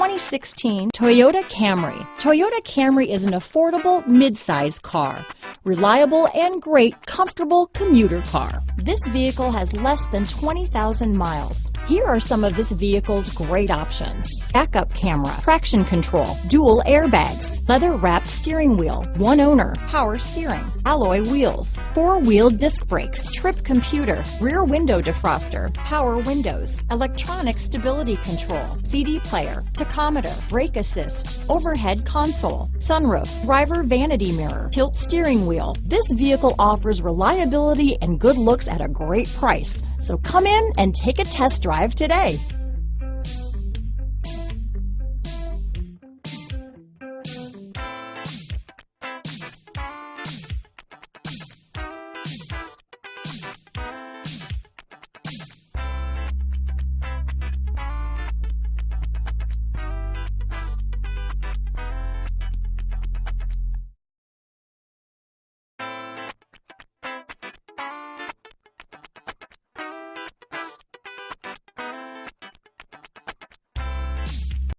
2016 Toyota Camry. Toyota Camry is an affordable mid-size car, reliable and great comfortable commuter car. This vehicle has less than 20,000 miles. Here are some of this vehicle's great options: backup camera, traction control, dual airbags, leather-wrapped steering wheel, one owner, power steering, alloy wheels, four-wheel disc brakes, trip computer, rear window defroster, power windows, electronic stability control, CD player, tachometer, brake assist, overhead console, sunroof, driver vanity mirror, tilt steering wheel. This vehicle offers reliability and good looks at a great price. So come in and take a test drive today.